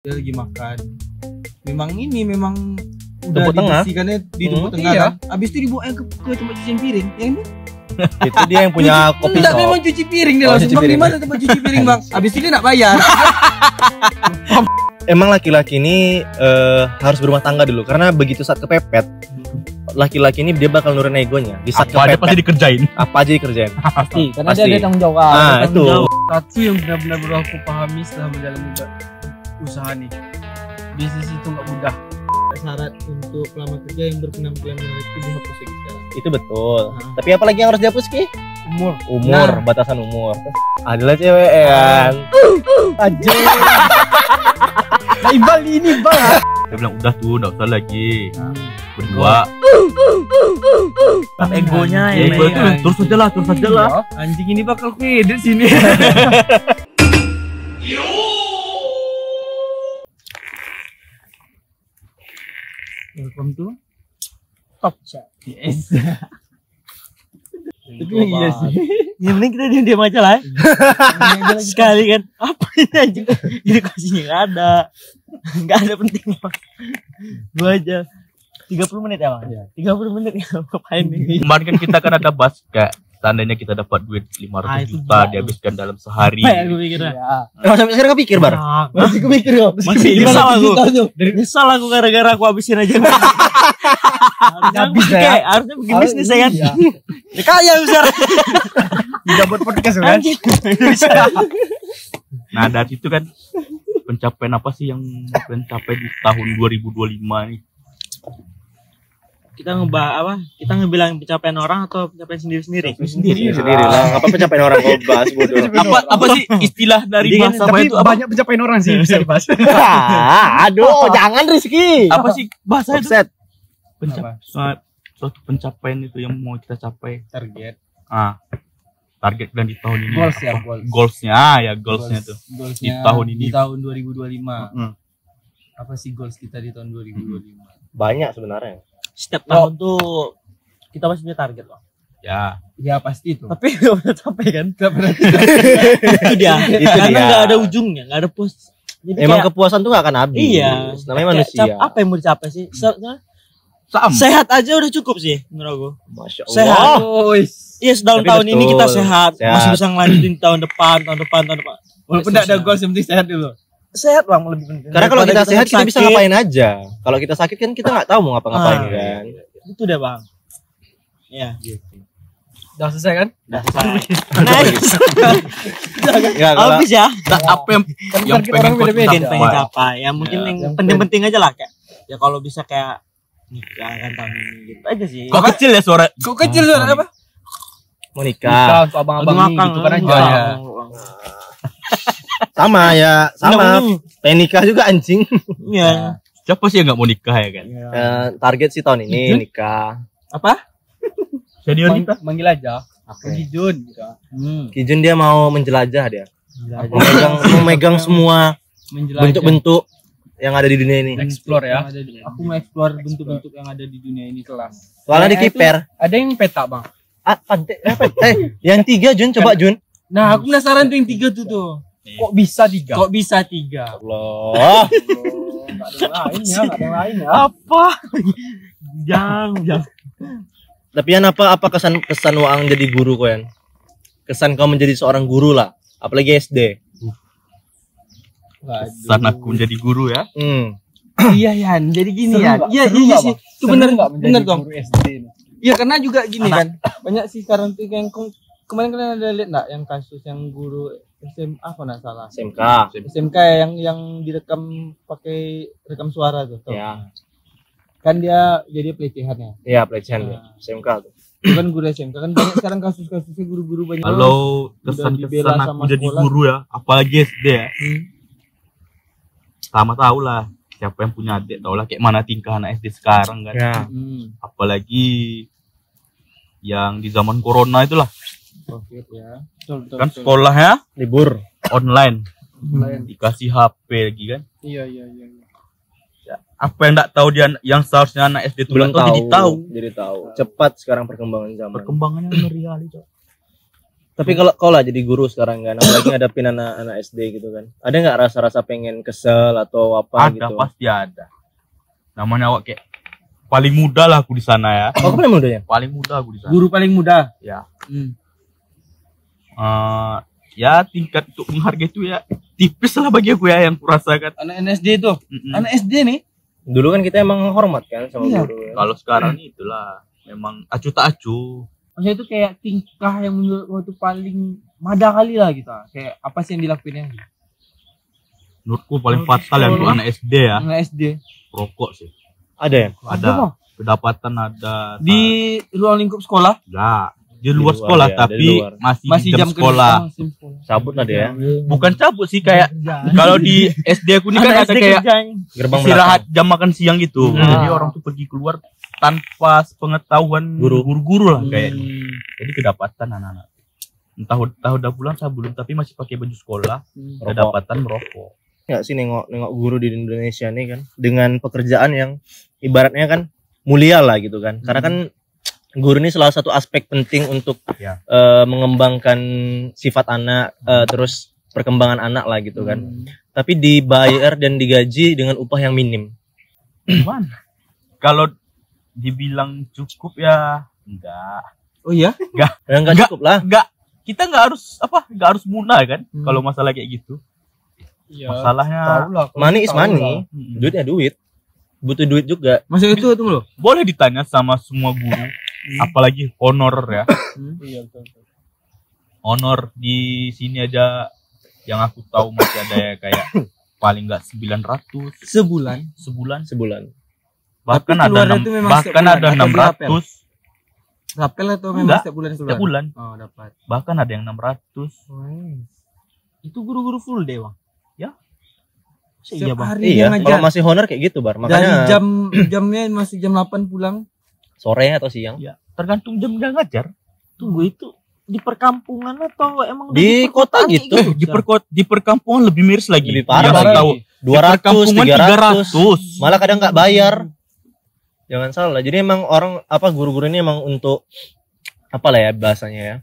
Dia lagi makan. Memang udah Tumpuk tengah. dibersihkannya di tumpuk tengah iya. kan. Habis itu dibawa ke tempat cucian piring. Yang ini Itu dia yang punya kopi enggak, shop. memang cuci piring dia Oh, langsung. cuci Bang, di piring. mana tempat cuci piring, Bang? Habis itu dia nak bayar. Emang laki-laki ini harus berumah tangga dulu karena begitu saat kepepet laki-laki ini dia bakal nurunin egonya. Di saat Apa aja kepepet pasti dikerjain. apa aja dikerjain. Pasti, karena Pasti. dia ada tanggung jawab. Nah, Ada tanggung itu. jawab. Satu yang benar-benar baru aku pahami setelah menjalani usaha nih. Bisnis itu nggak mudah. Syarat untuk pelamar kerja yang berpenampilan menarik itu dihapus lagi sekarang. Itu betul. Nah. Tapi apalagi yang harus dihapus Ki? Umur. Umur, Nah. batasan umur. Adalah cewek kan. Aja. Nah, Iqbal ini, Bang. Dia bilang udah tuh, enggak usah lagi. Berdua. Egonya Ya, ya. gue tuh terus aja lah, terus aja lah. Anjing ini bakal fede sini. Welcome to Top shot. yes. Tapi iya sih. Yang penting kita diam-diam aja lah. Sekali kan. Apa ini anjing? Jadi kasihnya enggak ada pentingnya. Gua aja 30 menit ya, Bang. 30 menit ya ngapain nih? Kemarin kan kita kan ada bahas kayak seandainya kita dapat duit 500 itu juta gila. dihabiskan dalam sehari. Apa ya gue pikirnya? Sampai sekarang kepikir bar. Masih kepikir kok. Masih nyesal aku. Nyesal aku gara-gara aku habisin aja. Harusnya bikin bisnis ya kan. Ya kaya besar. Tidak buat podcast kan? Nah, dari situ kan pencapaian apa sih yang mencapai di tahun 2025 nih? Kita ngebahas apa? Kita ngebilang pencapaian orang atau pencapaian sendiri-sendiri? Sendiri lah. Apa pencapaian orang kau bahas bodoh. Apa sih istilah dari Dia kan- bahasa apa itu? Apa, Banyak pencapaian orang sih bisa dibahas. Aduh, jangan Rizky. apa sih bahasa itu? Offset. Suatu pencapaian itu yang mau kita capai. Target. Target dan di tahun ini. Goals ya, apa? goals. Goalsnya ya goalsnya tuh. Goalsnya Di tahun ini. Di tahun 2025. Mm. Apa sih goals kita di tahun 2025? Banyak sebenarnya. Setiap tahun tuh kita pasti punya target loh. Ya, Ya pasti itu. Tapi nggak pernah capek kan? Gak pernah. Itu dia. Itu Karena dia. nggak ada ujungnya, nggak ada puas. Jadi Emang kayak- kepuasan tuh gak akan habis. iya. Namanya Kayak manusia. apa yang mau dicapai sih? Sam. Sehat aja udah cukup sih menurut aku. Masya Allah. Sehat. Iya, dalam Tapi tahun ini betul. kita sehat. Sehat. Masih bisa ngelanjutin tahun depan. Walaupun tidak ada goals yang penting sehat dulu. Sehat bang lebih penting. Karena kalau Daripada kita sehat kita bisa sakit. ngapain aja. Kalau kita sakit kan kita nggak tahu mau ngapa-ngapain Ah. kan. Itu deh bang. Iya. Udah selesai kan? Udah selesai. Nice. Ya, kalau Habis ya. Nah, apa yang target pengen orang kau beda-beda. Pengen capai? capai. Ya mungkin Ya. yang Yang penting-penting aja lah kayak. Ya kalau bisa kayak nikah kan tahun ini gitu aja sih. Kok kecil ya suara? Kok kecil suara apa? mau Nikah nikah untuk abang-abang ini Makan, gitu kan aja makan. ya. sama ya, sama pengen nikah juga anjing. Iya. Siapa sih yang nggak mau nikah ya kan? Target sih tahun ini nikah. Apa? Senior kita. Manggil aja. Pergi Jun gitu. Kijun dia mau menjelajah dia. Memegang semua Menjelajah. bentuk-bentuk yang ada di dunia ini. Explore ya. Aku mau explore bentuk-bentuk yang ada di dunia ini kelas. Soalnya di Itu kiper. Ada yang peta bang. Yang 3 Jun, coba Jun. Nah aku penasaran tuh yang 3 tuh. Kok bisa 3? Kok bisa 3? Allah. Gak ada yang lain ya, gak ada yang lain ya. Apa? Jangan. Tapi Yan, apa kesan Waang jadi guru kau Yan? Kesan kau menjadi seorang guru lah, apalagi SD. Saat aku menjadi guru ya. Iya Yan, jadi gini Seru ya. nggak? Iya Seru iya nggak, sih. Bang? Itu bener dong. Iya karena juga gini kan. Banyak sih sekarang tuh yang kemarin kalian ada lihat enggak yang kasus yang guru SMA apa enggak salah. SMK. SMK yang direkam pakai rekam suara tuh. Tuh. Ya, Kan dia jadi pelecehan ya. iya pelecehan dia. SMK tuh. Itu kan guru SMK kan banyak sekarang kasus-kasusnya guru-guru banyak. Kalau Udah kesan-kesan dibela aku sama jadi sekolah. guru ya, apalagi SD ya. Sama tahu lah siapa yang punya adik, tahu lah kayak mana tingkah anak SD sekarang kan. Ya. Apalagi yang di zaman corona itulah. Covid ya. Betul. Kan sekolahnya Libur. online, Online. dikasih HP lagi kan. Iya. Apa yang enggak tahu dia yang seharusnya anak SD itu Belum nggak tahu. jadi tahu. Jadi tahu. Cepat sekarang perkembangan zaman. Perkembangannya ngeri kali, Cok. Tapi kalau kau lah jadi guru sekarang kan, apalagi ngadapin anak-anak SD gitu kan, ada nggak rasa-rasa pengen kesel atau apa Ada, gitu? pasti ada. Namanya awak kayak paling muda lah aku di sana ya. Oh, kamu yang mudanya? Paling muda aku di sana. Guru paling muda. Ya. Hmm. Ya tingkat untuk menghargai itu ya tipis lah bagi aku ya yang kurasakan. Anak NSD itu. Mm-mm. Anak SD nih. Dulu kan kita emang hormat kan sama Iya. guru. Kan? Kalau sekarang ini itulah memang acuh tak acuh. Maksudnya itu kayak tingkah yang menurut waktu paling mada kali lah gitu. Kayak apa sih yang dilakuinnya? Menurutku paling fatal ya untuk anak SD ya. Anak SD. Rokok sih. Ada ya? Ada. Bang? Kedapatan ada. Di ruang lingkup sekolah. Enggak. Di Di luar luar sekolah ya, tapi di luar. masih jam sekolah. Cabut lah dia. Bukan cabut sih kayak kalau di SD aku ini kan Anak ada SD kayak kerjanya. Gerbang istirahat belakang. jam makan siang gitu. Hmm. Jadi orang tuh pergi keluar tanpa pengetahuan Guru. guru-guru lah kayak. Hmm. Jadi kedapatan anak-anak. Entah udah pulang saya belum tapi masih pakai baju sekolah, Rokok. kedapatan merokok. Nggak sih nengok guru di Indonesia nih kan, dengan pekerjaan yang ibaratnya kan mulia lah gitu kan. Karena kan guru ini salah satu aspek penting untuk Ya. mengembangkan sifat anak, terus perkembangan anak lah gitu kan. Tapi dibayar dan digaji dengan upah yang minim. Gimana? Kalau dibilang cukup ya enggak. Oh iya? Ya nggak Nggak. cukup lah. Enggak. Kita enggak harus muna kan Hmm. kalau masalah kayak gitu. Iya. Masalahnya Money is money, duit ya duit. Butuh duit juga. Maksudnya itu tunggu loh. boleh ditanya sama semua guru, apalagi honor ya. Iya betul. Honor di sini aja yang aku tahu masih ada ya kayak paling enggak 900 Sebulan. sebulan. Sebulan. Bahkan Tapi ada keluarnya 6, itu memang bahkan setiap ada bulan atau 600 Rapel atau memang Enggak. setiap bulan setiap bulan. Oh dapat. Bahkan ada yang 600. Itu guru-guru full day bang. Ya. Setiap hari Iya, dia kalau ngajar. masih honor kayak gitu bar. Dari Makanya jamnya masih jam 8 pulang. sore atau siang. Ya, tergantung jam dia ngajar. Tunggu itu di perkampungan atau emang Di kota perkotaan gitu. kayak Di perkampungan lebih miris lagi. Lebih parah Yang lagi. tahu. 200, perkampungan 300. Malah kadang nggak bayar. Jangan salah. Jadi emang orang guru-guru ini emang untuk apa lah ya bahasanya ya.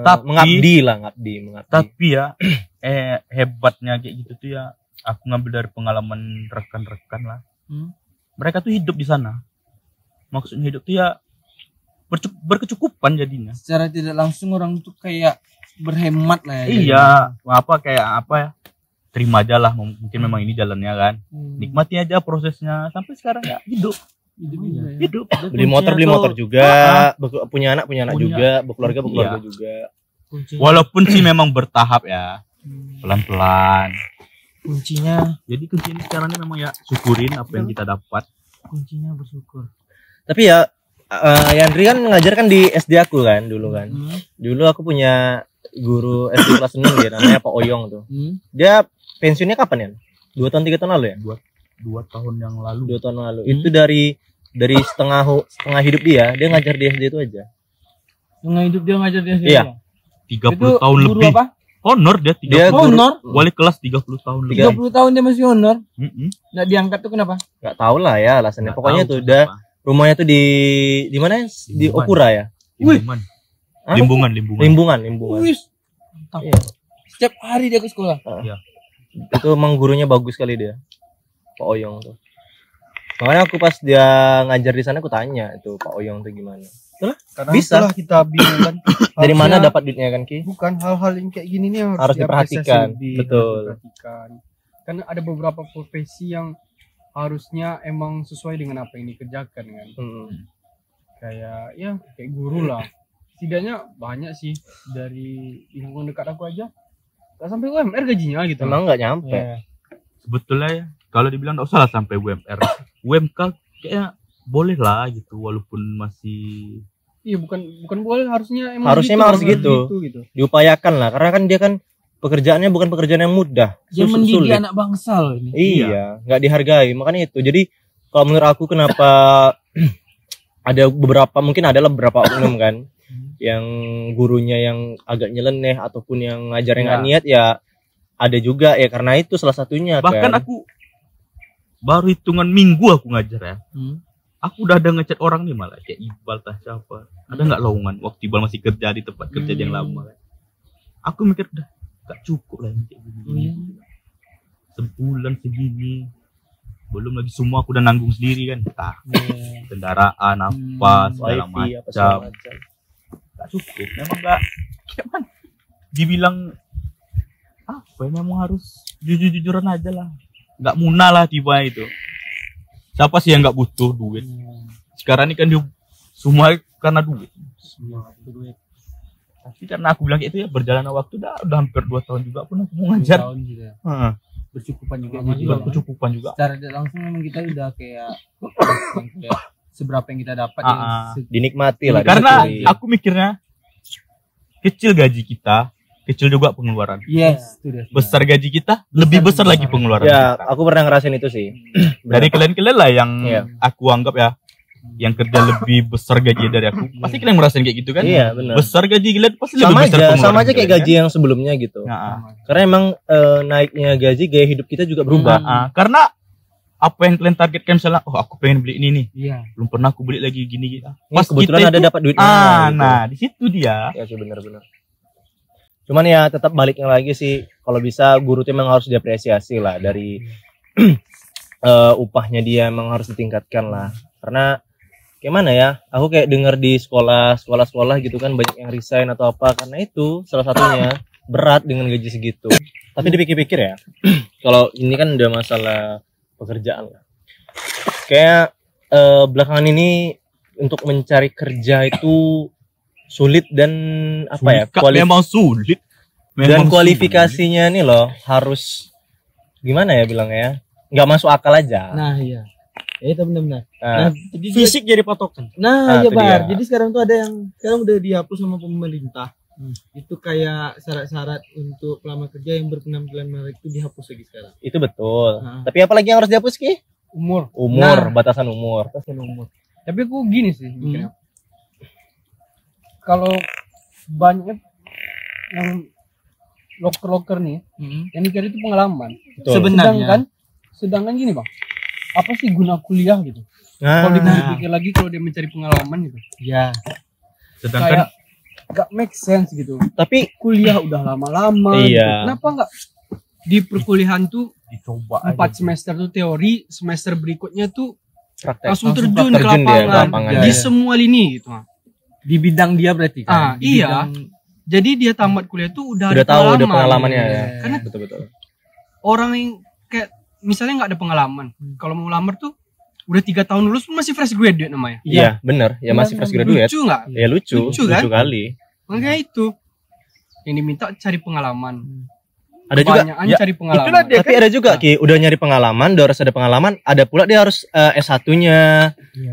Tapi- Mengabdi lah, mengabdi. Tapi ya hebatnya kayak gitu tuh ya aku ngambil dari pengalaman rekan-rekan lah. Mereka tuh hidup di sana. Maksudnya hidup tuh ya berkecukupan jadinya. secara tidak langsung orang tuh kayak berhemat lah ya. Iya, kayak apa ya? Terima aja lah, mungkin memang ini jalannya kan. Nikmati aja prosesnya sampai sekarang ya hidup. Hidup. Beli motor juga, punya anak Punya. juga, berkeluarga Iya. juga. Walaupun sih memang bertahap ya, pelan-pelan. Kuncinya Jadi kuncinya sekarang ini memang ya syukurin apa yang kita dapat. bersyukur. Tapi ya Yandri kan ngajar kan di SD aku kan dulu kan. Dulu aku punya guru SD kelas 6 dia namanya Pak Oyong tuh. Dia pensiunnya kapan ya? 2 tahun 3 tahun lalu ya? 2 tahun yang lalu. 2 tahun lalu. Itu dari setengah hidup dia ngajar di SD itu aja. Tengah hidup dia ngajar dia Iya. 30 tahun guru lebih. apa? Honor dia 30. Dia guru- Honor. Wali kelas 30 tahun lebih. 30 tahun dia masih honor. Mm-mm. Nggak diangkat tuh kenapa? Nggak tahu lah ya alasannya. Nggak Pokoknya tahu tuh kenapa. rumahnya tuh di mana? Di Limbungan. Okura ya. Limbungan. Hah? Limbungan. Limbungan. Wis. Mantap. Iya. Setiap hari dia ke sekolah. Itu emang gurunya bagus sekali dia. Pak Oyong tuh. Makanya aku pas dia ngajar di sana aku tanya itu Pak Oyong tuh gimana. Karena Bisa. itulah kita bingung kan. Dari mana Harusnya- dapat duitnya kan Ki? Bukan hal-hal yang kayak gini nih Harus harus diperhatikan. diapresiasi lebih, Betul. harus diperhatikan. Karena ada beberapa profesi yang harusnya emang sesuai dengan apa yang dikerjakan kan. Kayak guru lah. Setidaknya banyak sih dari lingkungan dekat aku aja. Gak sampai UMR gajinya gitu. Emang nggak nyampe. Ya. Sebetulnya ya, kalau dibilang nggak usah lah sampai UMR. UMK kayaknya boleh lah gitu walaupun masih Iya bukan boleh harusnya Harusnya emang harus gitu. gitu. Diupayakan lah karena kan dia kan pekerjaannya bukan pekerjaan yang mudah. Dia mendidik Sulit. anak bangsa loh ini. Iya, nggak dihargai. Makanya itu. Jadi kalau menurut aku kenapa ada beberapa oknum kan yang gurunya yang agak nyeleneh ataupun yang ngajar yang nggak niat ya ada juga ya karena itu salah satunya bahkan kan. aku baru hitungan minggu aku ngajar ya. Aku udah ada ngechat orang nih malah kayak Iqbal tah siapa. Ada nggak lowongan waktu Iqbal masih kerja di tempat kerja yang lama kan. Aku mikir udah gak cukup lah kayak gini. Sebulan segini. Belum lagi semua aku udah nanggung sendiri kan. Kendaraan apa segala Wifi, apa segala macam. macam. Gak cukup. Memang gak gimana? Dibilang apa ya, memang harus jujur-jujuran aja lah. Gak munah lah tiba itu. Siapa sih yang gak butuh duit? Sekarang ini kan semua karena duit. Tapi karena aku bilang itu ya berjalannya waktu udah hampir 2 tahun juga pun aku mau ngajar. Tahun juga. Bercukupan juga. Berkecukupan juga. Secara tidak langsung memang kita udah kayak seberapa yang kita dapat Dinikmati lah. Karena disyukuri. aku mikirnya kecil gaji kita, kecil juga pengeluaran. yes, itu dia. Besar gaji kita, lebih besar lagi pengeluaran. Ya, kita. aku pernah ngerasain itu sih. Dari kalian-kalian lah yang Iya. aku anggap ya, yang kerja lebih besar gaji dari aku. Pasti kalian ngerasain kayak gitu kan? Iya, benar. Besar gaji kalian pasti lebih Sama besar aja, pengeluaran sama aja kayak kalian, gaji yang sebelumnya gitu. kan? Nah, Karena emang naiknya gaji, gaya hidup kita juga berubah. karena apa yang kalian targetkan misalnya, oh aku pengen beli ini nih, Iya. belum pernah aku beli lagi gini. Ini kebetulan ada dapat duitnya. gitu. Nah di situ dia. Ya sih benar-benar. Cuman ya tetap baliknya lagi sih, kalau bisa guru tuh emang harus diapresiasi lah dari upahnya dia emang harus ditingkatkan lah. Karena gimana ya, aku kayak dengar di sekolah gitu kan banyak yang resign atau apa karena itu salah satunya berat dengan gaji segitu. Tapi dipikir-pikir ya, kalau ini kan udah masalah pekerjaan lah. Kayak belakangan ini untuk mencari kerja itu sulit dan apa ya? Memang sulit. Dan kualifikasinya nih loh harus gimana ya bilangnya? Nggak masuk akal aja. Nah, iya. Ya itu benar-benar. Nah, Jadi Fisik jadi patokan. Nah, itu iya Bar. dia. Jadi sekarang tuh ada yang sekarang udah dihapus sama pemerintah. Itu kayak syarat-syarat untuk pelamar kerja yang berpenampilan menarik itu dihapus lagi sekarang. itu betul. Nah. Tapi apalagi yang harus dihapus Ki? Umur. Umur, Nah. batasan umur. Batasan umur. Tapi aku gini sih mikirnya. Kalau banyak yang loker-loker nih yang dicari itu pengalaman. Betul. Sedangkan gini Bang. Apa sih guna kuliah gitu? Nah, Kalau dipikir lagi kalau dia mencari pengalaman gitu. Ya. Sedangkan Kayak gak make sense gitu. tapi Kuliah udah lama-lama. Iya. Gitu. Kenapa nggak di perkuliahan tuh dicoba 4 semester tuh teori, semester berikutnya tuh praktek. langsung terjun terjun ke dia ke lapangan, lapangan, di ya. semua lini gitu. Di bidang dia berarti kan. Di iya. Jadi dia tamat kuliah tuh udah Udah ada tahu pengalaman. udah pengalamannya ya. Karena Betul-betul. orang yang kayak misalnya nggak ada pengalaman, kalau mau lamar tuh udah 3 tahun lulus pun masih fresh graduate namanya. Iya, benar. Ya masih fresh graduate. Lucu nggak? Ya lucu, Lucu kan? kali. Makanya itu yang diminta cari pengalaman. Ada juga Kebanyakan ya, cari pengalaman. itulah dia tapi ada juga Ki, udah nyari pengalaman, udah harus ada pengalaman, ada pula dia harus S1-nya.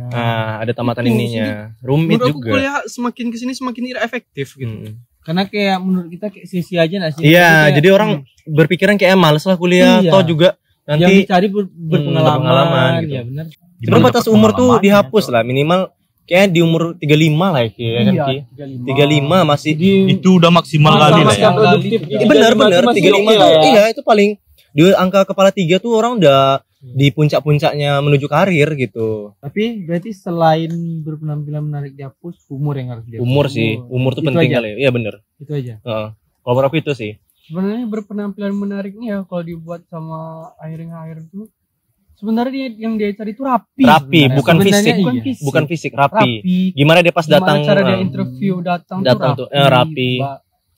Nah, ada tamatan Itu ininya. Rumit Menurut aku juga. kuliah semakin kesini semakin tidak efektif gitu. Karena kayak menurut kita kayak sia-sia aja nggak sih? Iya, Kayak, jadi orang berpikiran kayak males lah kuliah, Iya. toh juga yang nanti dicari berpengalaman, berpengalaman gitu. ya benar. cuma batas umur tuh dihapus lah, minimal kayak di umur 35 lah ya Ki, ya kan Ki? 35 masih itu udah maksimal kali lah ya. benar 35 tuh iya itu paling di angka kepala 3 tuh orang udah di puncak-puncaknya menuju karir gitu. Tapi berarti selain berpenampilan menarik dihapus, umur yang harus dihapus. Umur sih, umur tuh Itu penting aja. kali. Iya bener. Itu aja. Heeh. Kalau menurut aku itu sih. Sebenarnya berpenampilan menarik nih ya kalau dibuat sama hiring tuh sebenarnya yang dia cari itu rapi. Rapi, sebenarnya. bukan Sebenarnya fisik. bukan fisik. Bukan fisik, rapi. Rapi. Gimana dia pas Gimana datang cara dia interview datang tuh, rapi.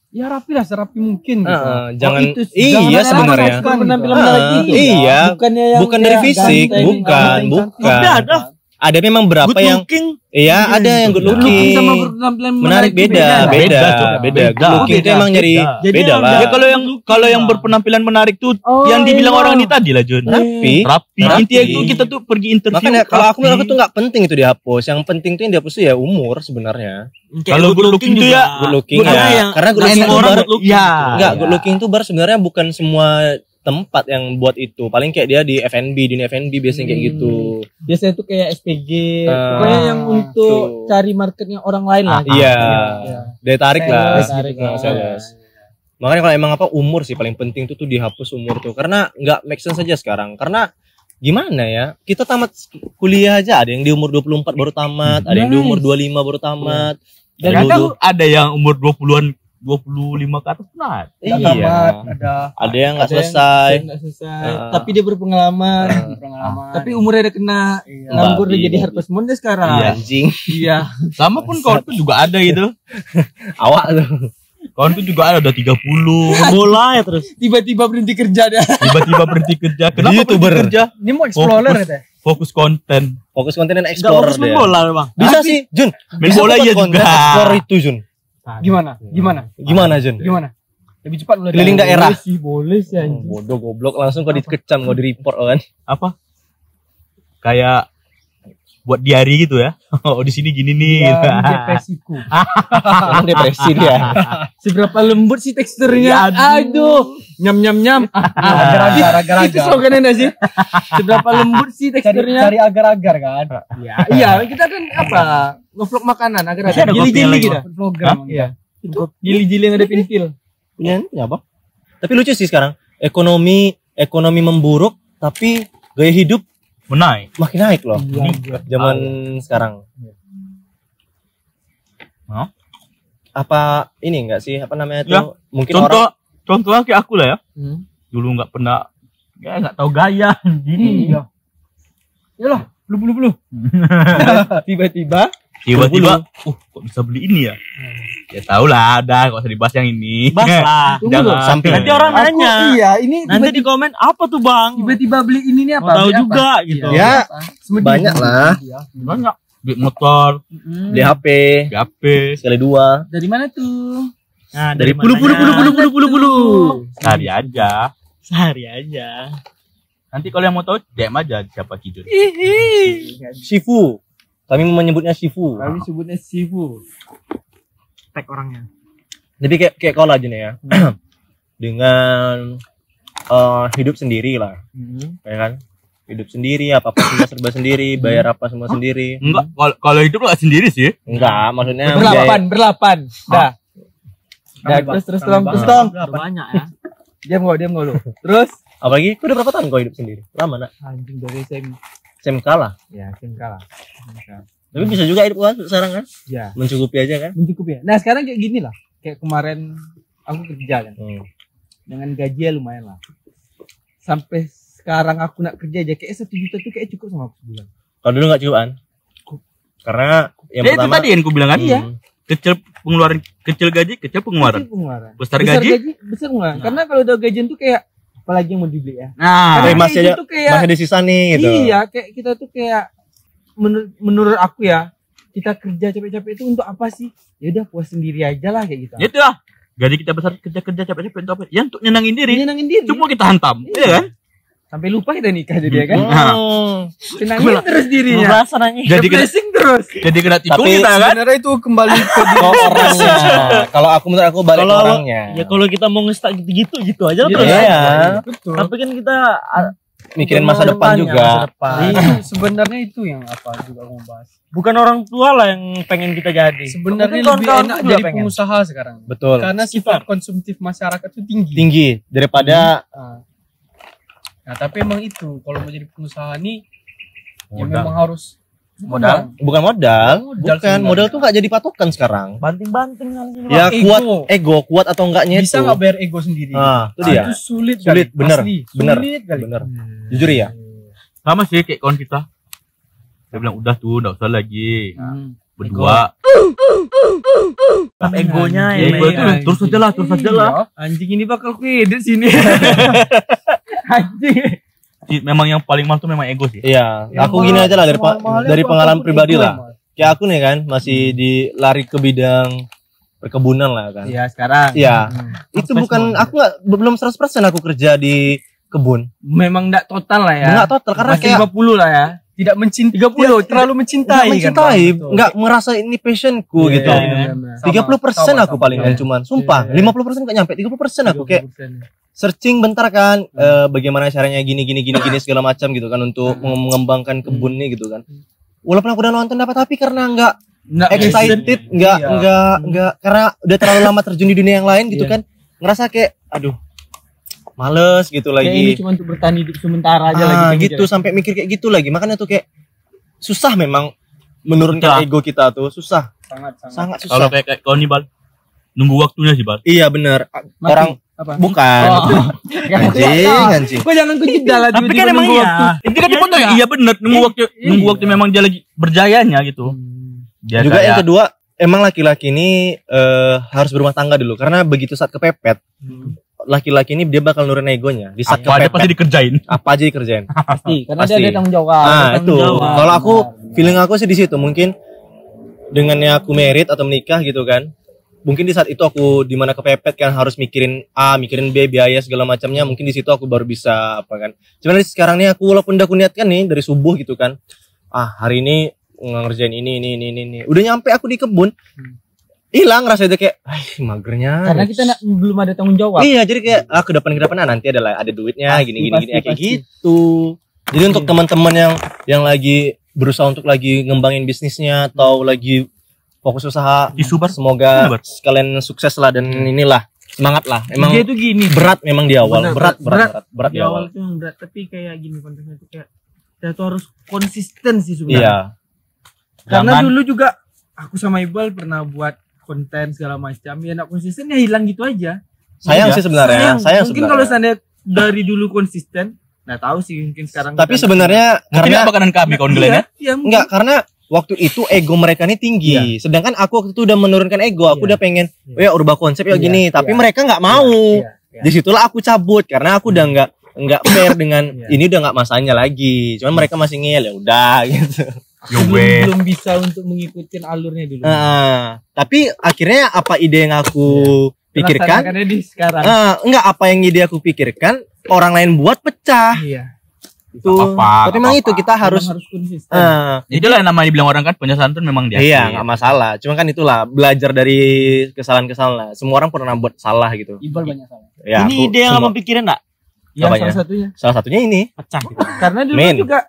Ya rapi lah, serapi mungkin gitu. jangan itu iya sebenarnya. Penampilan Ah, menarik itu. iya. Bukannya yang Bukan dari kayak fisik, ganteng, bukan. Tapi ada Ada memang berapa good yang looking. iya ada yang good Good looking looking. sama berpenampilan Menarik itu beda. Beda. Good looking itu emang nyari Jadi beda yang lah. dia- Ya kalau yang berpenampilan menarik tuh yang dibilang orang ini tadi lah Jun. Rapi. Rapi. Rapi. Intinya itu kita tuh pergi interview. Makanya kalau aku rapi. tuh nggak penting itu dihapus. Yang penting tuh yang dihapus tuh ya umur sebenarnya. Kalau good looking tuh ya Good looking Karena ya. yang Karena good lain looking tuh orang bar good looking. ya. enggak good looking tuh bar sebenarnya bukan semua tempat yang buat itu. Paling kayak dia di F&B, di F&B biasanya kayak gitu. Biasanya tuh kayak SPG, Ah, pokoknya yang untuk tuh. cari marketnya orang lain lah. Iya. Iya. Daya tarik lah. Sales gitu kan. Sales. Makanya kalau emang apa umur sih paling penting tuh dihapus umur tuh karena nggak make sense saja sekarang karena gimana ya? Kita tamat kuliah aja ada yang di umur 24 baru tamat, ada yang di umur 25 baru tamat. Dan ada yang umur 20-an 25 ke atas pun Iya. Tamat, Ada yang nggak selesai. Tapi dia berpengalaman. Tapi umurnya udah kena. Nganggur udah jadi harvest moon deh sekarang. Iya, anjing. Iya. sama pun kawanku juga ada gitu. Awak tuh. Kawanku juga ada udah 30. Bola ya terus. Tiba-tiba berhenti kerja dah. Tiba-tiba berhenti kerja. Kenapa YouTuber. berhenti kerja? Ini mau explorer katanya. Fokus konten. Fokus konten dan Gak explore fokus main dia. bola bang. Bisa sih, Jun. Main Bisa bola buat iya konten juga. Explore itu, Jun. Gimana? Gimana, Jun? Gimana? Lebih cepat lu. Keliling daerah. Boleh sih anjing. Bodoh goblok langsung kau dikecam, kau di report kan. Apa? Kayak buat diary gitu ya. Oh di sini gini nih. Ya, ini depresiku. Emang depresi dia. Seberapa lembut sih teksturnya? Aduh. Nyam. Agar-agar. Itu slogannya sih. Seberapa lembut sih teksturnya? Cari agar-agar kan? Iya, kita kan apa? Nge-vlog makanan agar-agar. Gili-gili kita. Vlogger. Iya. Gili-gili yang ada pintil. Punya apa? Tapi lucu sih sekarang. Ekonomi memburuk tapi gaya hidup Menaik. makin naik loh. Zaman sekarang. Hah? Apa ini enggak sih? Apa namanya tuh? Ya, Mungkin orang Contohnya kayak aku lah ya. Dulu nggak pernah, ya nggak tahu gaya gini. Iya. Yalah, belu. Tiba-tiba kok bisa beli ini ya? Ya tau lah, udah gak usah dibahas yang ini. Bahas lah. Jangan. samping. Nanti orang nanya. Iya, ini Nanti di komen apa tuh bang? tiba-tiba beli ini nih apa? Mau tahu Beli apa? juga gitu. Ya, Semedi. banyak lah. Banyak. Beli motor, Beli HP beli HP. sekali dua. Dari mana tuh? Nah, Dari mananya? puluh. Cari aja. Sehari aja. Nanti kalau yang mau tahu, DM aja siapa tidur. Shifu. Kami menyebutnya Shifu. Kami sebutnya Sifu. Tag orangnya. Jadi kayak kau lah Jun ya. Dengan hidup sendiri lah, ya kan? Hidup sendiri, apa semua serba sendiri, bayar apa semua sendiri. Enggak, kalau hidup lo sendiri sih. Enggak, maksudnya Berlapan. Dah. Terus tolong. Banyak ya. Diam gak lu. Terus apalagi kau udah berapa tahun kau hidup sendiri? Lama nak? anjing dari SMK lah. Ya, kalah. Tapi bisa juga hidup kau sekarang kan? Ya, Mencukupi aja kan? mencukupi ya. Nah, sekarang kayak gini lah. Kayak kemarin aku kerja kan. Dengan gaji ya lumayan lah. Sampai sekarang aku nak kerja aja kayak 1 juta tuh kayak cukup sama aku sebulan. Kalau dulu nggak cukupkan? Karena yang Ya itu pertama tadi yang ku bilang kan. Iya. Kecil gaji, kecil pengeluaran. Kecil pengeluaran. Besar gaji. Besar pengeluaran. Karena kalau udah gajian tuh kayak apalagi yang mau dibeli ya. Nah, Kayak Karena masih itu ada tuh kayak masih ada sisa nih gitu. Iya, kayak kita tuh kayak menurut aku ya, kita kerja capek-capek itu untuk apa sih? Ya udah puas sendiri aja lah kayak gitu. ya itu lah. Gaji kita besar, kerja capek-capek untuk apa? Ya untuk nyenangin diri. Nyenangin diri. Cuma kita hantam, iya kan? Sampai lupa kita nikah jadi ya kan. Hmm. Senangin terus dirinya. Merasa nanya. Jadi kena, Depressing terus. jadi kena tikung Tapi kita kan? Sebenarnya itu kembali ke Kalau orangnya, kalau aku menurut aku balik ke orangnya. Ya kalau kita mau nge-start gitu aja lah terus. Iya. Betul. Tapi kan kita Mikirin masa depan juga. Masa depan. Itu sebenarnya itu yang apa juga aku mau bahas. Bukan orang tua lah yang pengen kita jadi. Sebenarnya Mungkin lebih kawan-kawan enak juga jadi pengen. pengusaha sekarang. Betul. Karena sifat konsumtif masyarakat itu tinggi. Tinggi daripada Nah, tapi emang itu kalau mau jadi pengusaha nih ya Modal. memang harus Modal. bukan modal, Modal bukan sebenarnya. modal tuh nggak jadi patokan sekarang. Banting-banting nanti. Ya Ego. kuat ego, kuat atau enggaknya bisa itu. nggak bayar ego sendiri. Nah, itu dia. Itu sulit Sulit, kali. bener, Asli, bener, sulit kali. bener. Jujur ya. Sama sih kayak kawan kita. Dia bilang udah tuh, enggak usah lagi. Berdua. Egonya Ya, yang ego itu main. terus aja lah, terus aja lah. Anjing ini bakal kuedit sini. Anjing. Memang yang paling mahal tuh memang ego sih. Iya, Yang aku gini mahal- aja lah semahal-mahalnya dari aku pengalaman takut pribadi ego, lah. Mas. Kayak aku nih kan masih di lari ke bidang perkebunan lah kan. Iya, sekarang. Iya. Itu bukan aku nggak belum 100% aku kerja di kebun. Memang enggak total lah ya. Enggak total karena Masih kayak 50 lah ya. Tidak mencintai. 30 terlalu mencintai enggak kan. mencintai, Bang? Betul. enggak merasa ini passionku Iya, gitu. iya, benar-benar. 30% Sama, aku sama, palingan sama. cuman. Sumpah, Iya. 50% enggak nyampe, 30% aku kayak 30%. searching bentar kan bagaimana caranya gini segala macam gitu kan untuk mengembangkan kebun nih gitu kan. Walaupun aku udah nonton dapat tapi karena enggak Nggak excited, Iya. enggak karena udah terlalu lama terjun di dunia yang lain gitu Iya. kan. Ngerasa kayak aduh males gitu Kayak ini lagi. cuma untuk bertahan hidup sementara aja lagi kayak gitu sampai mikir kayak gitu lagi. Makanya tuh kayak susah memang menurunkan ego kita tuh, susah. Sangat susah. Kalau kayak kau nih Bal, nunggu waktunya sih Bal. Iya benar. Mati. Orang Apa? bukan. Anjing. Kok jangan kau jeda lah. Tapi kan emang iya. Itu kan dipotong. Iya benar, nunggu waktu memang dia lagi berjayanya gitu. Dia Juga yang kayak- kedua, emang laki-laki ini harus berumah tangga dulu karena begitu saat kepepet, laki-laki ini dia bakal nurunin egonya. Di saat apa aja pasti kepepet, dikerjain. apa aja dikerjain. Pasti, karena Pasti. dia ada tanggung jawab. Nah, ada itu. tanggung jawab. Kalau aku feeling aku sih di situ, mungkin dengannya aku merit atau menikah gitu kan. Mungkin di saat itu aku dimana kepepet kan harus mikirin A, mikirin B, biaya segala macamnya. Mungkin di situ aku baru bisa apa kan. Cuman sekarang nih aku walaupun udah aku niatkan nih dari subuh gitu kan. Hari ini ngerjain ini. Udah nyampe aku di kebun. Hilang rasa itu kayak, magernya. Karena kita belum ada tanggung jawab. Iya, jadi kayak ke depan nanti ada duitnya gini kayak pasti. gitu. Jadi untuk teman-teman yang lagi berusaha untuk lagi ngembangin bisnisnya atau lagi fokus usaha, semoga sekalian sukses lah dan inilah semangat lah. Emang Dia tuh gini. berat memang di awal, berat Di awal tuh berat, tapi kayak gini konteksnya tuh kayak kita tuh harus konsisten sih sebenarnya. Iya. Karena dulu juga aku sama Iqbal pernah buat konten segala macam, ya nak konsisten ya hilang gitu aja. Sayang sih sebenarnya, sayang mungkin sebenarnya. kalau seandainya dari dulu konsisten, nah tahu sih mungkin sekarang. Tapi sebenarnya Mungkin karena bakalan kami kawan kalian ya. Iya, enggak, karena waktu itu ego mereka ini tinggi. Sedangkan aku waktu itu udah menurunkan ego. Aku udah pengen, ya ubah konsep ya gini. Tapi mereka nggak mau. Disitulah aku cabut karena aku udah nggak fair dengan ini udah nggak masanya lagi. Cuman mereka masih ngeyel, ya udah gitu. belum bisa untuk mengikuti alurnya dulu. Tapi akhirnya apa ide yang aku pikirkan? Karena di sekarang. Enggak, apa yang ide aku pikirkan orang lain buat pecah. Iya. Tuh. Tapi memang itu kita harus konsisten. Itulah yang namanya dibilang orang kan punya santun memang dia. Iya, nggak masalah. Cuma kan itulah belajar dari kesalahan-kesalahan lah. Semua orang pernah buat salah gitu. Iqbal banyak salah. Ya, Ini ide yang abang pikirin enggak? Ya, Apanya? salah satunya ini Pecah gitu. karena dulu juga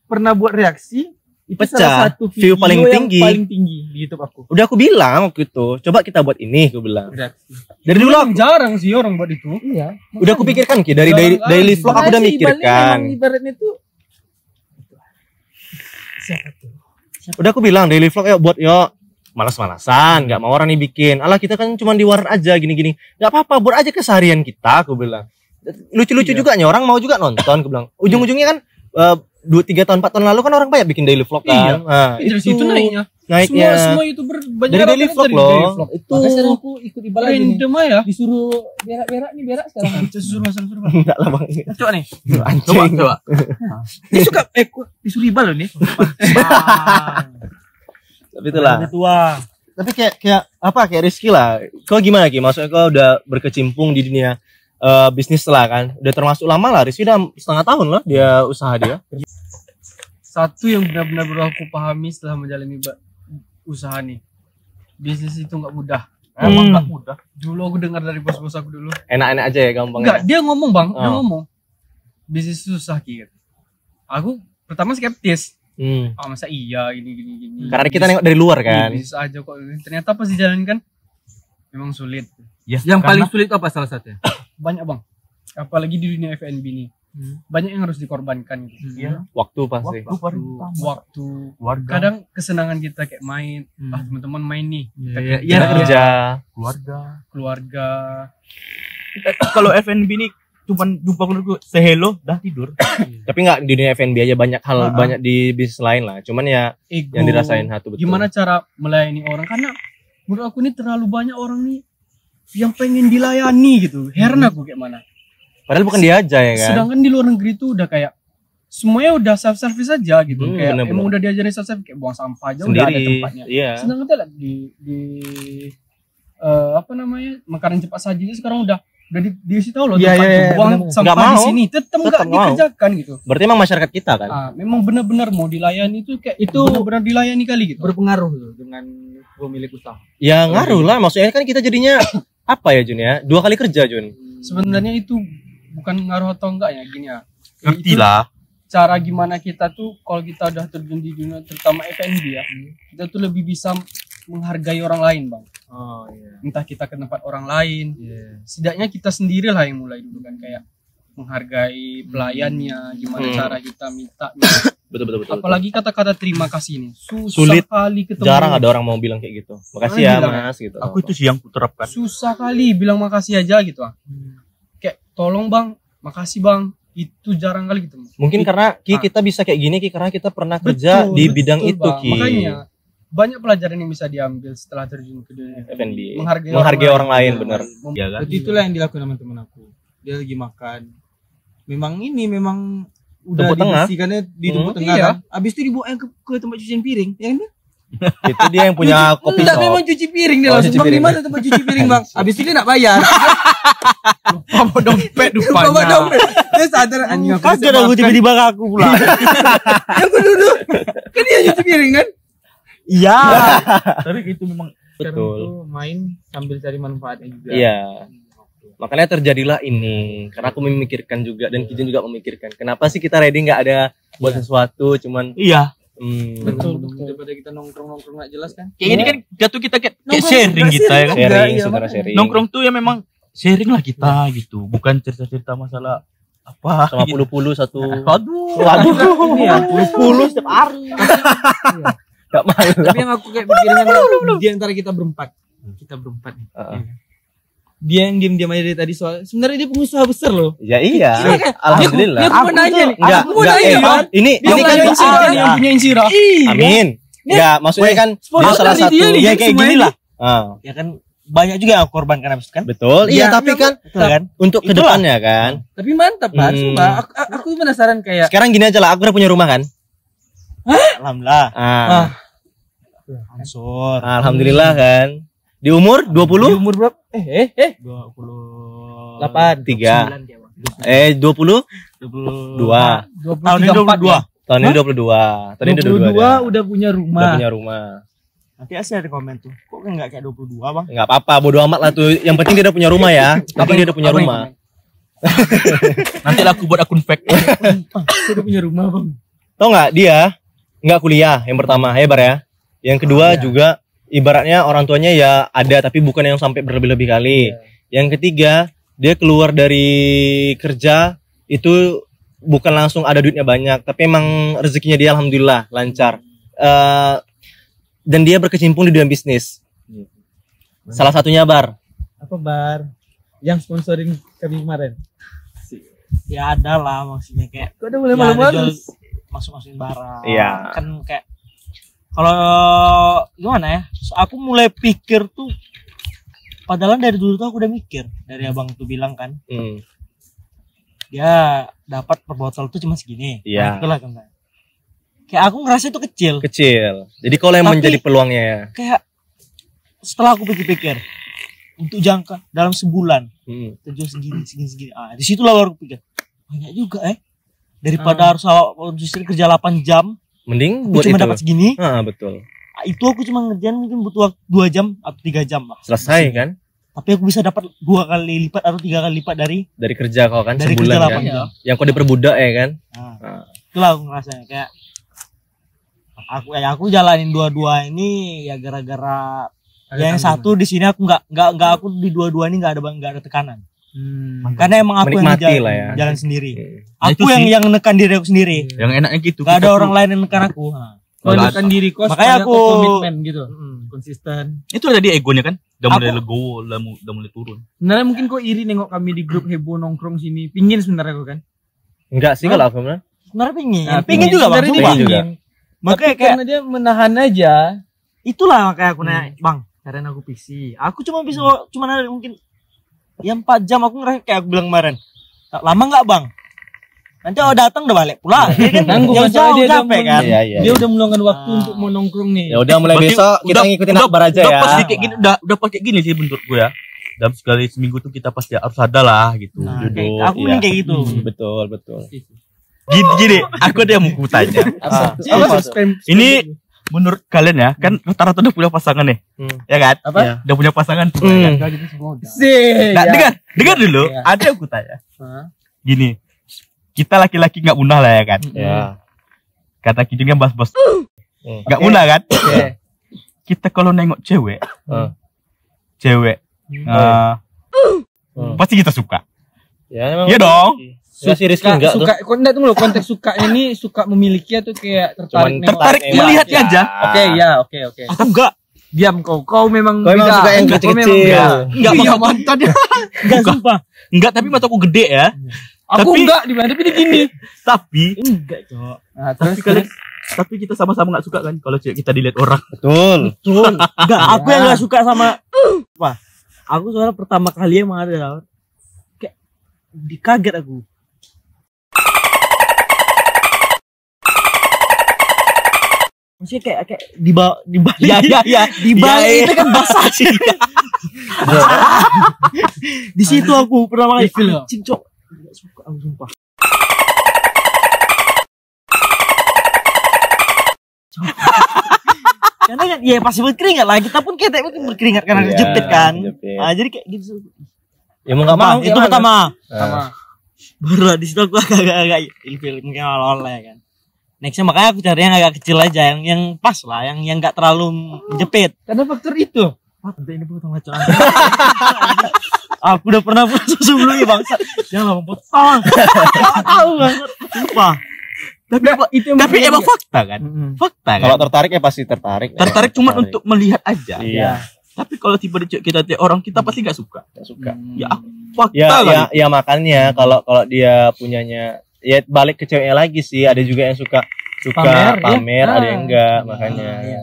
pernah buat reaksi itu Pecah. salah satu View video paling yang tinggi. paling tinggi di YouTube aku. udah aku bilang waktu itu, coba kita buat ini, aku bilang. Reaksi. Dari dulu aku, Jarang sih orang buat itu. Iya. udah aku pikirkan Ki, dari daily vlog aku udah mikirkan. Ibaratnya tuh siapa tuh? Udah aku bilang daily vlog ya buat yo malas-malasan, nggak mau orang nih bikin. Alah kita kan cuma di warnet aja gini-gini. Nggak apa-apa, buat aja keseharian kita, aku bilang. Lucu-lucu juga nih, orang mau juga nonton, aku bilang. Ujung-ujungnya kan 2-3 tahun 4 tahun lalu kan orang banyak bikin daily vlog kan. Nah, Dari situ naiknya. Semua YouTuber banyak dari daily vlog loh. Itu Makanya sekarang aku ikut Iqbal lagi nih. Random ya. Disuruh berak-berak nih, berak sekarang. Suruh masang suruh. enggak lah Bang. Coba nih. Anjing. Coba. Dia suka disuruh Iqbal loh nih. Tapi itulah. Tua. Tapi kayak Rizky lah. Kau gimana Ki? Maksudnya kau udah berkecimpung di dunia bisnis lah kan. Udah termasuk lama lah. Rizky udah 1,5 tahun lah dia usaha dia. Satu yang benar-benar baru aku pahami setelah menjalani usaha nih. Bisnis itu nggak mudah. Emang nggak mudah. Dulu aku dengar dari bos-bos aku dulu. Enak-enak aja ya gampang. Enggak, dia ngomong Bang, dia Oh. ngomong. Bisnis susah Ki. Aku pertama skeptis. Masa iya gini. Karena kita nengok dari luar kan. Bisa aja kok. Ternyata pas dijalankan memang sulit. Yang paling sulit apa salah satunya? Banyak Bang. Apalagi di dunia F&B nih. Banyak yang harus dikorbankan gitu. Iya. Waktu pasti. Waktu. Keluarga. Kadang kesenangan kita kayak main. Teman-teman main nih. Kita Iya, Kerja. keluarga. Kalau F&B ini cuman jumpa keluarga sehelo dah tidur. Tapi nggak di dunia F&B aja banyak hal banyak di bisnis lain lah. Cuman ya Ego. yang dirasain satu betul. Gimana cara melayani orang? Karena menurut aku ini terlalu banyak orang nih yang pengen dilayani gitu. Heran aku kayak mana. Padahal bukan dia aja ya kan. Sedangkan di luar negeri tuh udah kayak semuanya udah self service aja gitu. Kayak bener-bener. emang udah diajarin self service kayak buang sampah aja udah ada Sendiri. tempatnya. Iya. Sedangkan kita lihat di apa namanya makanan cepat saji itu sekarang udah dikasih tahu loh Iya, tempatnya. iya, Buang bener-bener. sampah Nggak di mau. sini tetap nggak Tetap mau. dikerjakan gitu. Berarti emang masyarakat kita kan. Memang benar-benar mau dilayani itu kayak itu benar-benar dilayani kali gitu. Berpengaruh tuh dengan pemilik usaha. Ya ngaruh lah. Maksudnya kan kita jadinya apa ya Jun ya? 2 kali kerja Jun. Sebenarnya itu bukan ngaruh atau enggak ya gini ya. Ngerti Itu lah. cara gimana kita tuh kalau kita udah terjun di dunia terutama F&B ya, kita tuh lebih bisa menghargai orang lain, Bang. Oh iya. Entah kita ke tempat orang lain, setidaknya kita sendirilah yang mulai dulu kan, kayak menghargai pelayannya, gimana cara kita minta. Betul. Apalagi kata-kata terima kasih ini susah Sulit. kali ketemu. Jarang ada orang mau bilang kayak gitu. Makasih ya bilang, Mas gitu. Aku itu sih yang kuterapkan. Susah kali bilang makasih aja gitu. Kayak tolong Bang, makasih Bang. Itu jarang kali gitu. Mungkin karena kita bisa kayak gini karena kita pernah kerja di bidang itu Bang. Ki. Makanya banyak pelajaran yang bisa diambil setelah terjun ke dunia F&B. Menghargai orang lain benar. Ya kan? Jadi itulah yang dilakukan sama temen aku. Dia lagi makan. Memang udah Tumpuk tengah. dibersihkannya di tumpuk tengah Iya. kan. Abis itu dibawa ke tempat cucian piring, ya kan? Itu dia yang punya kopi Enggak, shop. memang cuci piring dia Oh, langsung. cuci Bang, di piring. mana tempat cuci piring, Bang? Abis itu dia nak bayar. Bawa dompet Bawa dompet. Dia sadar anjing aku. Kaget aku tiba-tiba ke aku pula. Aku duduk. Kan dia cuci piring kan? Iya. Tapi itu memang Sekarang Betul. tuh main sambil cari manfaatnya juga. Iya. Makanya terjadilah ini. Karena aku memikirkan juga dan Kijun juga memikirkan. Kenapa sih kita ready nggak ada buat sesuatu, cuman Iya. Betul. Daripada kita nongkrong nggak jelas kan? kayak gini kan jatuh kita kayak Nongkrong, sharing kita ya kan. sharing, Iya, saudara makanya. sharing. Nongkrong tuh ya memang sharing lah kita gitu, bukan cerita-cerita masalah apa sama gitu. puluh-puluh satu. Aduh. Ini ya, Puluh setiap hari. Gak malu. tapi yang aku kayak pikirin kan di antara kita berempat nih. Dia yang diam-diam aja dari tadi soal sebenarnya dia pengusaha besar loh. Ya iya. Alhamdulillah. Dia aku mau nanya nih. Enggak, Aku mau enggak, nanya, Bang. ini Dia kan punya insira, yang punya insira. amin. Enggak, maksudnya kan dia sponsor salah dari satu. dia nih. Ya kayak gini lah. Ah, Ya kan banyak juga yang aku korbankan habis itu kan. betul. Iya, Iya, tapi iya, kan Betul kan? untuk Itulah. kedepannya kan. Tapi mantap kan, Hmm. sumpah. Aku penasaran kayak Sekarang gini aja lah, aku udah punya rumah kan. Alhamdulillah. Ansur. Alhamdulillah kan. Di umur di 20? umur berapa? 28 3. 20? 2. 23, Tahun ini 22. Tahun ini 22. Tahun ini 22 udah punya rumah. Udah punya rumah. Nanti asli ada komen tuh. Kok kan enggak kayak 22, Bang? Enggak apa-apa, bodo amat lah tuh. Yang penting dia udah punya rumah ya. Yang penting dia udah punya rumah. Nanti lah aku buat akun fake. Saya udah punya rumah, Bang. Tau nggak dia nggak kuliah yang pertama ya Bar ya. Yang kedua juga ibaratnya orang tuanya ya ada tapi bukan yang sampai berlebih-lebih kali. Yang ketiga dia keluar dari kerja itu bukan langsung ada duitnya banyak tapi emang rezekinya dia alhamdulillah lancar. Dan dia berkecimpung di dunia bisnis. Salah satunya Bar. Apa bar? Yang sponsorin kami kemarin. Ya ada lah maksudnya kayak Kok udah mulai ya, ada malu-malu? jual masuk-masukin barang. Iya. Kan kayak kalau gimana ya? Aku mulai pikir tuh padahal dari dulu tuh aku udah mikir. Dari abang tuh bilang kan, dia dapat per botol tuh cuma segini. Iya. Nah, itulah kan. Kayak aku ngerasa itu kecil. Kecil. Jadi kalau yang Tapi- menjadi peluangnya ya. Kayak setelah aku pikir-pikir untuk jangka dalam sebulan kita jual segini. Ah, di situlah baru pikir banyak juga daripada harus justru kerja 8 jam Mending aku buat cuma itu. dapat segini. Betul. Ah, itu aku cuma ngerjain mungkin butuh waktu 2 jam atau 3 jam lah. Selesai kan Tapi aku bisa dapat 2 kali lipat atau 3 kali lipat dari kerja kau kan dari sebulan kerja kan. 8 jam. Yang kau diperbudak ya kan. Nah, itulah aku ngerasanya kayak aku jalanin dua-dua ini ya gara-gara yang satu di sini aku nggak aku di dua-dua ini nggak ada tekanan. Karena emang aku Menikmati yang lah ya. jalan sendiri. Nah, Aku itu sih. yang nekan diri aku sendiri. Yang enaknya gitu. Gak kita ada tuh- orang lain yang nekan aku. Nah. Menekan diri kos. Makanya supaya aku- kau komitmen gitu. Konsisten. Itu tadi egonya kan. Udah mulai Aku- legowo, udah mulai turun. Sebenarnya mungkin kok iri nengok kami di grup heboh nongkrong sini. Pingin sebenarnya kok kan. Enggak sih kalau aku mah. Sebenarnya pingin. Nah, pingin juga bang. sebenarnya dia Sumpah. Pingin juga. Makanya Tapi kayak karena dia menahan aja. itulah makanya aku nanya bang. Karena aku PC. Aku cuma bisa cuma ada mungkin yang 4 jam aku ngerasa kayak aku bilang kemarin. Lama nggak bang? Nanti kalau datang udah balik pulang. Dia kan Nanggung jauh masalah dia capek udah kan. Iya, iya. Dia udah meluangkan waktu Ah. untuk mau nongkrong nih. Ya udah mulai Berarti besok kita ngikutin akbar aja udah ya. pasti kayak gini, udah pakai gini sih menurut gue ya. Dalam sekali seminggu tuh kita pasti harus ada lah gitu. Nah, Duduk, kayak, aku iya. mending kayak gitu. Betul, betul. Gini, aku ada yang mau ku tanya. Apa? Ini menurut kalian ya, kan rata-rata udah punya pasangan nih. Ya kan? Apa? Iya. Udah punya pasangan tuh. Hmm. Ya kan? Sih. Nah, dengar dulu. Iya. Ada yang ku tanya. Hah? Gini, kita laki-laki nggak munah lah ya kan? Ya. Kata Kijun kan bos-bos. Hmm. Nggak munah kan? Oke. kita kalau nengok cewek, pasti kita suka. Ya emang. Iya dong. Ya si Rizky enggak tuh. Suka, enggak tunggu, konteks sukanya ini suka memiliki atau kayak tertarik? Cuman Tertarik melihatnya aja. Oke. Aku enggak. Diam kau memang Kau emang beda. suka yang Kau memang kecil-kecil. beda. Enggak, Iya mantan ya. Enggak sumpah. Enggak, tapi mataku gede ya. Aku Tapi- enggak di mana tapi di gini. Tapi Enggak, Cok. Nah, tapi kita sama-sama enggak suka kan kalau cewek kita dilihat orang. Betul. Enggak, aku yang enggak suka sama apa? Aku soalnya pertama kali emang ada kayak dikaget aku. Maksudnya kayak di bawah Ya. di balik Iya, itu kan basah sih. Di situ aku pertama kali Feel ya? anjing, Cok. Enggak suka aku sumpah. Karena kan ya pasti berkeringat lah, kita pun kayak berkeringat karena Iya, dijepit kan. dijepit. Nah, jadi kayak gitu. Ya mau enggak mau. Itu pertama. sama. Baru di situ aku agak ilfil mungkin awal-awal ya kan. Nextnya makanya aku cari yang agak kecil aja, yang pas lah, yang enggak terlalu menjepit. Karena faktor itu. Apa ini potong macam aku udah pernah putus sebelumnya bangsa. Jangan potong. Tahu banget. Sumpah. Tapi emang fakta kan? Fakta kan? Kalau tertarik ya pasti tertarik. Tertarik cuma untuk melihat aja. Iya. Tapi kalau tiba di kita lihat orang kita pasti nggak suka. Enggak suka. Ya fakta Ya, kan? ya makanya kalau dia punyanya ya balik ke ceweknya lagi sih. Ada juga yang suka pamer, ya? ada yang enggak, makanya. Iya.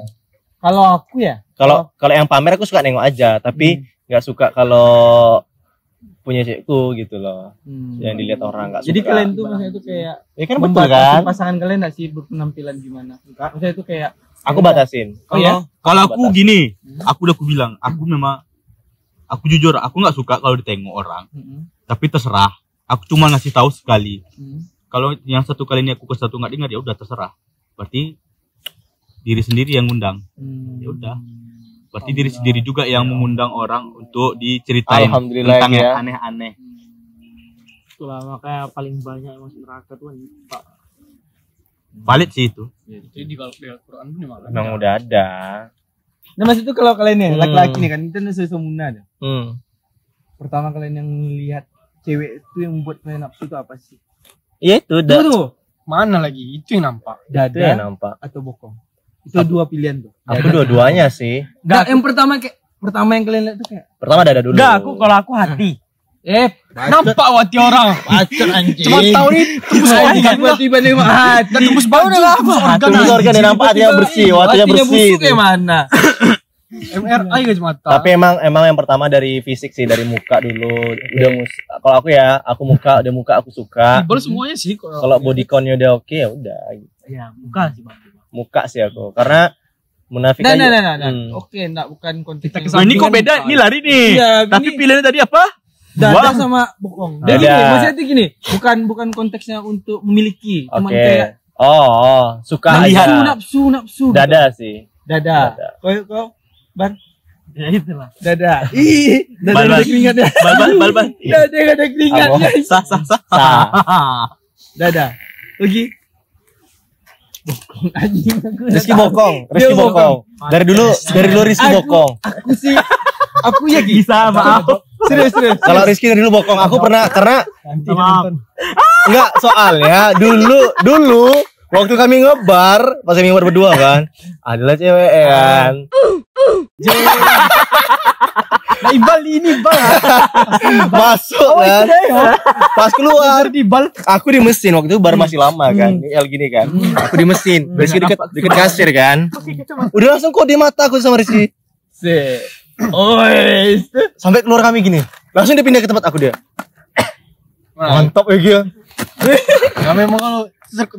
Kalau aku ya, Kalau yang pamer aku suka nengok aja, tapi nggak suka kalau punya cewekku gitu loh. Yang dilihat orang nggak suka. jadi kalian tuh maksudnya itu kayak ya kan betul membatasi kan? pasangan kalian nggak sih berpenampilan gimana? Maksudnya itu kayak Aku batasin. Oh ya? Kalau aku gini, aku bilang, aku jujur, aku nggak suka kalau ditengok orang. Tapi terserah. Aku cuma ngasih tahu sekali. Kalau yang satu kali ini aku ke satu nggak dengar, ya udah terserah. Berarti diri sendiri yang ngundang. Ya udah. Berarti diri sendiri juga yang mengundang orang untuk diceritain Alhamdulillah tentang ya. yang aneh-aneh. Itulah makanya paling banyak yang masuk neraka tuh Pak. Valid sih itu. Jadi di Al-Quran pun memang ada. Memang udah ada. Nah maksud itu kalau kalian nih laki-laki nih kan itu sesuatu ada. Pertama kalian yang lihat cewek itu yang membuat kalian nafsu itu apa sih? Iya itu udah. Tuh. Mana lagi? Itu yang nampak. Itu yang Dada nampak. atau bokong? Itu dua pilihan tuh. Aku dua-duanya sih. Enggak, yang pertama yang kalian lihat tuh kayak Pertama dada dulu. Enggak, kalau aku hati. nampak wati orang. Bacot anjing. Cuma tahu nih tembus organ tiba-tiba nih hati. Dan tembus baju tembus organ. Tembus organ yang nampak hatinya bersih, hatinya bersih. busuk kayak mana? MRI guys mata. Tapi emang yang pertama dari fisik sih, dari muka dulu. Udah kalau aku ya, aku muka, udah muka aku suka. Bol semuanya sih Kalau bodycon-nya udah oke ya udah. Ya, bukan sih, Bang. Muka sih aku. Karena munafik aja. Nah. Oke, enggak bukan konteks. Nah, ini kok beda? Ini lari nih. Iya, Tapi ini- pilihannya tadi apa? Dada sama bokong. Dada. Jadi gini, maksudnya itu gini, bukan konteksnya untuk memiliki, cuman Oke. kayak Suka Melihat. aja. nafsu. Dada sih. Dada. Dada. Kau Bang, Ya itulah. dada. Ih, dada Bal, ada bal. keringatnya. Bal. Dada ada keringatnya. Sah. Sah. Dada. Lagi. Bokong anjing aku. udah Rizky tahu. bokong. Dia Rizky bokong. Dari dulu Rizky bokong. Aku sih aku ya Bisa, maaf. Serius. Kalau Rizky dari dulu bokong, aku pernah karena Maaf. enggak soalnya dulu waktu kami ngebar, pas kami ngebar berdua kan, adalah cewek ya kan. Nah, ibal ini bal. Masuk kan. Pas keluar Di bal. aku di mesin waktu itu bar masih lama kan. Ini gini kan. Aku di mesin, Rizky deket kasir kan. Udah langsung kode mata aku sama Rizky. Sampai keluar kami gini. Langsung dia pindah ke tempat aku dia. Mantap ya dia. Ya memang kalau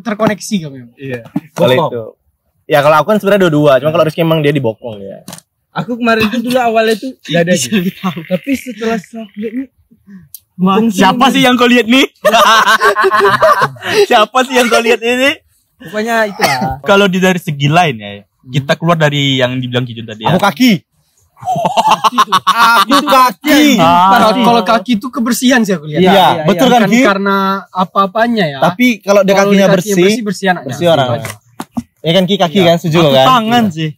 terkoneksi kami. Iya. Kalau itu. Ya kalau aku kan sebenarnya dua-dua, cuma kalau Rizky emang dia dibokong ya. Aku kemarin tuh dulu awalnya tuh dada aja. Tapi setelah saya lihat nih Siapa sih yang kau lihat nih? Siapa sih yang kau lihat ini? pokoknya itu lah. Kalau dari segi lain ya, kita keluar dari yang dibilang Kijun tadi ya. Aku kaki. Aku kaki. Kalau kaki itu kebersihan sih aku lihat. Iya, betul kan, Bukan Ki? karena apa-apanya ya. Tapi kalau dia Kalau kakinya dia bersih, bersih anaknya. bersih orang. Ya kan Ki kaki kan, setuju Aku kan? tangan sih.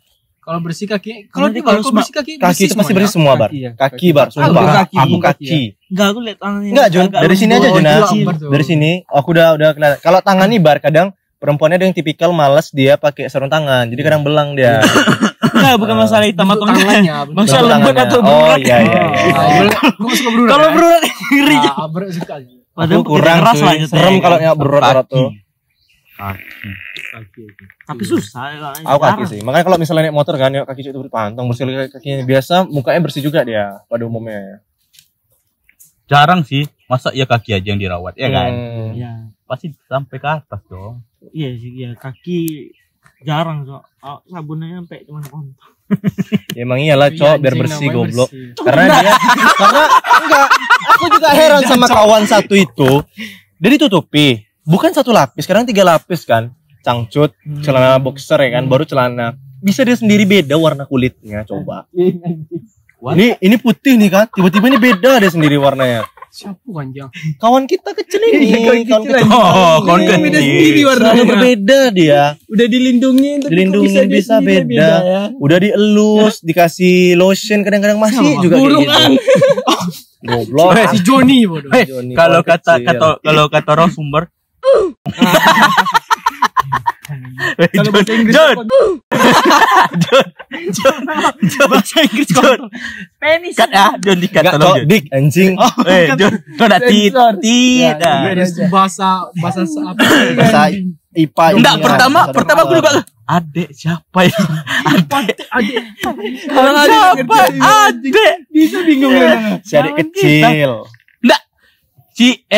Kalau bersih kaki, kalau Nanti di bar, kalau kalau bersih kaki, Kaki itu pasti bersih semua, Bar. Kaki ya. Kaki, Bar. Aku Sumpah. kaki, Aku kaki kaki. Enggak, aku lihat tangannya. Enggak, Jon. agak Dari sini aja, lembut. Jon. Oh, Nah. itu lambat, Jon. Dari sini aku udah kenal. Kalau tangan nih, Bar, kadang perempuannya ada yang tipikal malas dia pakai sarung tangan. Jadi kadang belang dia. Enggak, bukan masalah hitam atau enggak. tangannya. Masalah lembut Tangannya. atau Oh, berat. iya iya. Gue suka berurat. Kalau kan? berat ngeri. Berat suka. Padahal Aku kurang keras cuy. lah gitu Serem ya, kalau kan. yang berat-berat tuh. Tapi susah. Aku kaki sih. Makanya kalau misalnya naik motor kan, yuk kaki itu pantang bersih kakinya biasa, mukanya bersih juga dia pada umumnya. Jarang sih, masa ya kaki aja yang dirawat ya kan? Iya. Pasti sampai ke atas dong. Iya sih, ya kaki jarang so. Oh, sabunnya sampai cuma kontak. Ya emang iyalah, Iya, cowok biar anjing, bersih namanya goblok. bersih. Karena enggak. Aku juga heran sama kawan satu itu. Dia ditutupi, bukan 1 lapis, sekarang 3 lapis kan. Cangcut, celana boxer ya kan, baru celana. Bisa dia sendiri beda warna kulitnya, coba. Ini putih nih kan, tiba-tiba ini beda dia sendiri warnanya. Siapa panjang? Kawan kita kecil ini, kawan kecil. Oh, kawan Ini beda kecil. sendiri warnanya. Selalu berbeda dia. Udah dilindungi, tapi kok Dilindungi dia bisa sendiri beda. ya? Udah dielus, dikasih lotion, kadang-kadang masih juga kayak Burungan. gitu. Goblok. Si Joni bodoh. Johnny, Kalau kawan kata kecil. kalau kata orang sumber Kalau bahasa Inggris John. apa? Bahasa Inggris John. penis. Kat John dikat Enggak tolong kok, John. dik anjing. John, kau nak Sensor. tit. Bahasa apa? Bahasa IPA. Enggak, ini, pertama bahasa aku juga adek siapa ya? Adek. Kalau ada Siapa? Adek. bisa bingung ya. Si adik kecil. Enggak.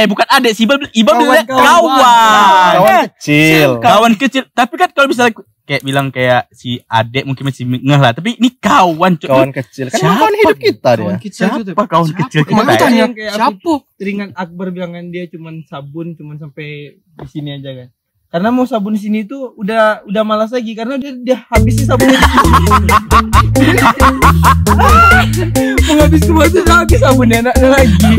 Bukan adek sih, Iba bilang Kawan. kawan. Kawan kecil. Kawan kecil. Tapi kan kalau misalnya kayak bilang kayak si adek mungkin masih ngeh lah, tapi ini kawan, Cuk. Kawan kecil. Kan Siapa? kawan hidup kita dia. Kawan kecil itu. Siapa kawan kecil kita? Makanya tanya, Yang kayak siapa? Teringat Akbar bilangan dia cuman sabun cuman sampai di sini aja kan. Karena mau sabun di sini tuh udah malas lagi karena dia habisnya sabunnya di sini. Mau habis semua tuh habis sabunnya enak lagi.